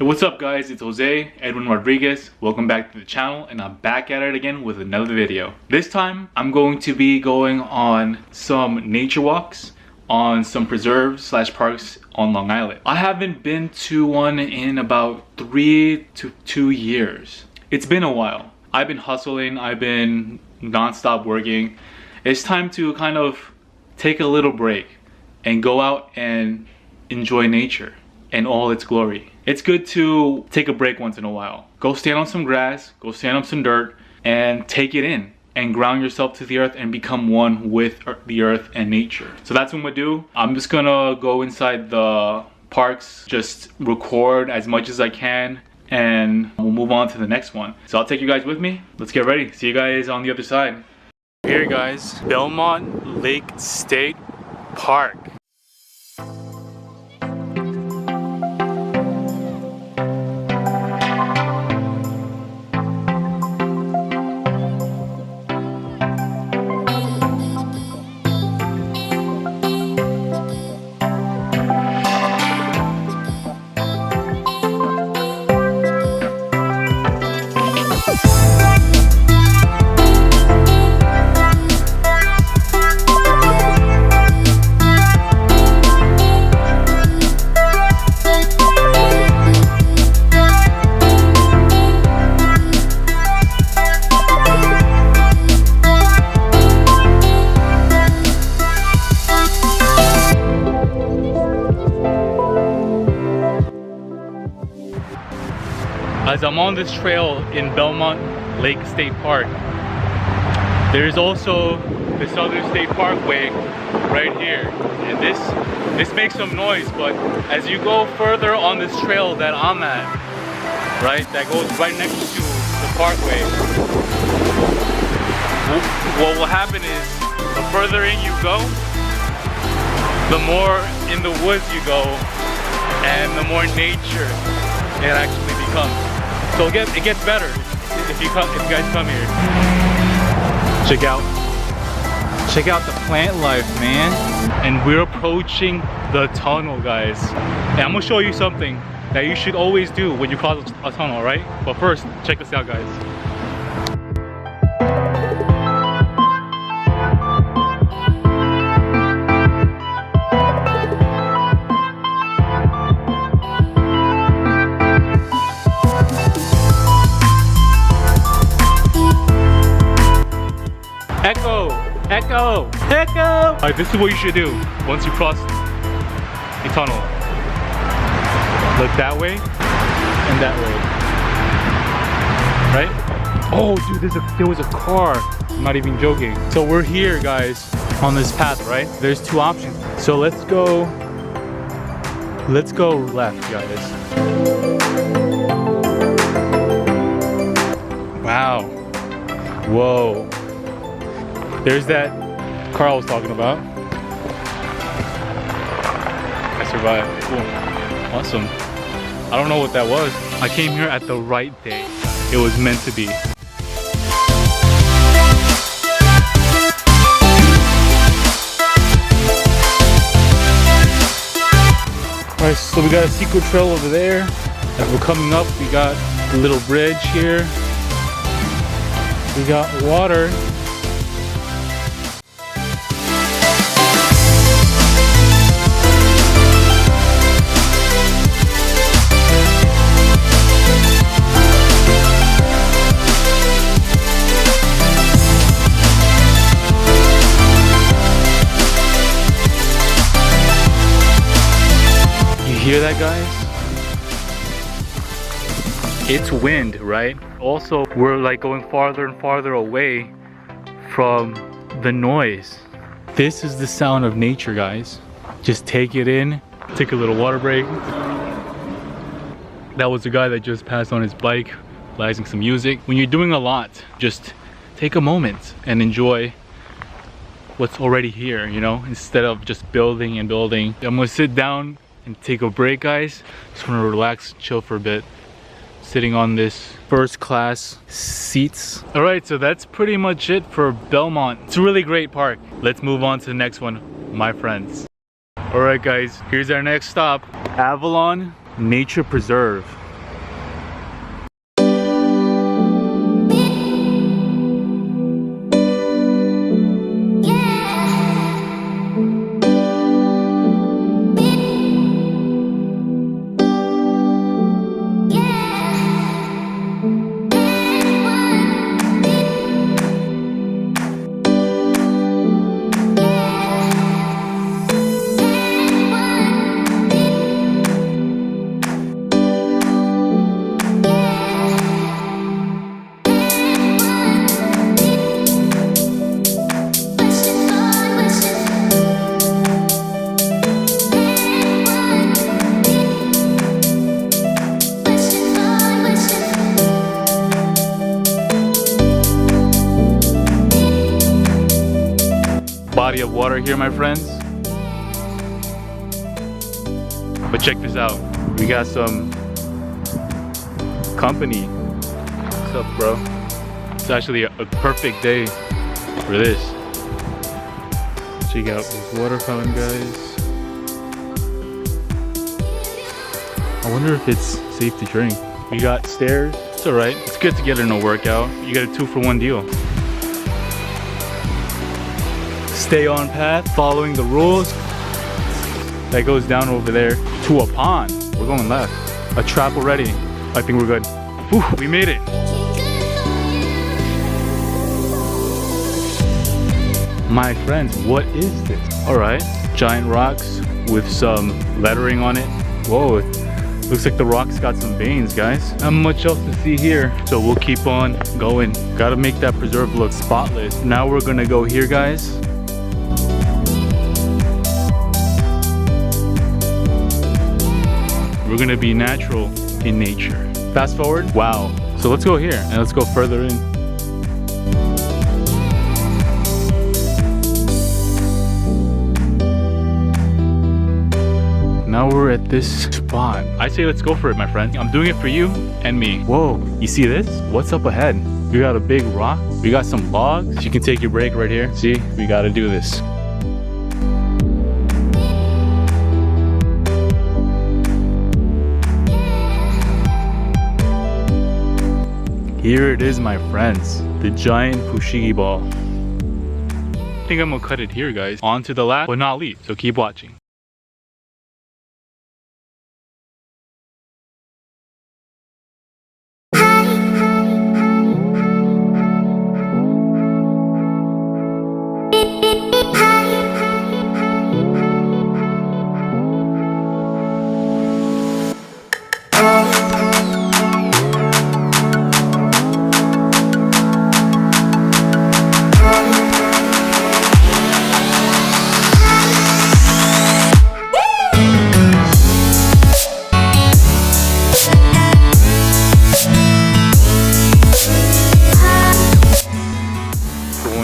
Hey, what's up guys, it's Jose Edwin Rodriguez. Welcome back to the channel, and I'm back at it again with another video. This time I'm going to be going on some nature walks on some preserves / parks on Long Island. I haven't been to one in about 3 to 2 years. It's been a while. I've been hustling, I've been non-stop working. It's time to kind of take a little break and go out and enjoy nature in all its glory. It's good to take a break once in a while. Go stand on some grass, go stand on some dirt, and take it in and ground yourself to the earth and become one with the earth and nature. So that's what I'm gonna do. I'm just gonna go inside the parks, just record as much as I can, and we'll move on to the next one. So I'll take you guys with me. Let's get ready. See you guys on the other side. Here guys, Belmont Lake State Park. As I'm on this trail in Belmont Lake State Park, there's also the Southern State Parkway right here. And this makes some noise, but as you go further on this trail that I'm at, right, that goes right next to the parkway, what will happen is the further in you go, the more in the woods you go, and the more nature it actually becomes. So it gets better if you guys come here. Check out the plant life, man. And we're approaching the tunnel, guys. And I'm gonna show you something that you should always do when you cross a tunnel, right? But first, check this out, guys. Echo! Alright, this is what you should do once you cross the tunnel. Look that way and that way. Right? Oh dude, there was a car. I'm not even joking. So we're here guys on this path, right? There's two options. So let's go left, guys. Wow. Whoa. There's that car I was talking about. I survived. Cool. Awesome. I don't know what that was. I came here at the right day. It was meant to be. Alright, so we got a secret trail over there. As we're coming up, we got a little bridge here. We got water. Hear that, guys? It's wind, right? Also, we're like going farther and farther away from the noise. This is the sound of nature, guys. Just take it in. Take a little water break. That was the guy that just passed on his bike, blasting some music. When you're doing a lot, just take a moment and enjoy what's already here, you know, instead of just building and building. I'm gonna sit down and take a break, guys. Just want to relax, chill for a bit, sitting on this first class seats. All right, so that's pretty much it for Belmont. It's a really great park. Let's move on to the next one, my friends. All right guys, here's our next stop, Avalon Nature Preserve. body of water here, my friends. But check this out. We got some company. What's up, bro? It's actually a perfect day for this. Check out this water fountain, guys. I wonder if it's safe to drink. We got stairs. It's alright. It's good to get in a workout. You get a 2-for-1 deal. Stay on path, following the rules. That goes down over there to a pond. We're going left. A trap already. I think we're good. Whew, we made it. My friends, what is this? Alright, giant rocks with some lettering on it. Whoa, looks like the rocks got some veins, guys. Not much else to see here, so we'll keep on going. Gotta make that preserve look spotless. Now we're gonna go here, guys. We're gonna be natural in nature. Fast forward, wow. So let's go here and let's go further in. Now we're at this spot. I say let's go for it, my friend. I'm doing it for you and me. Whoa, you see this? What's up ahead? We got a big rock. We got some logs. You can take your break right here. See, we gotta do this. Here it is, my friends. The giant Fushigi ball. I think I'm gonna cut it here, guys. On to the last, but not least. So keep watching.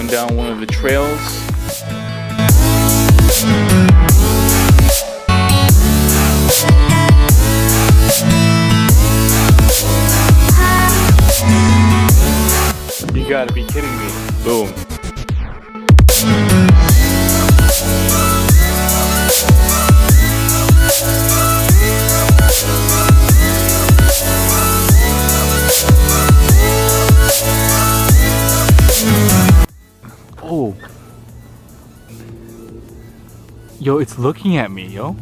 Down one of the trails. You gotta be kidding me. Boom. Oh. Yo, it's looking at me, yo.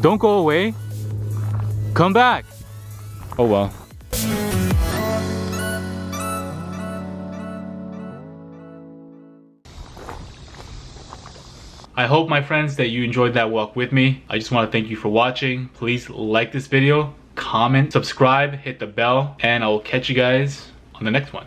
Don't go away. Come back. Oh well. I hope, my friends, that you enjoyed that walk with me. I just want to thank you for watching. Please like this video, comment, subscribe, hit the bell, and I will catch you guys on the next one.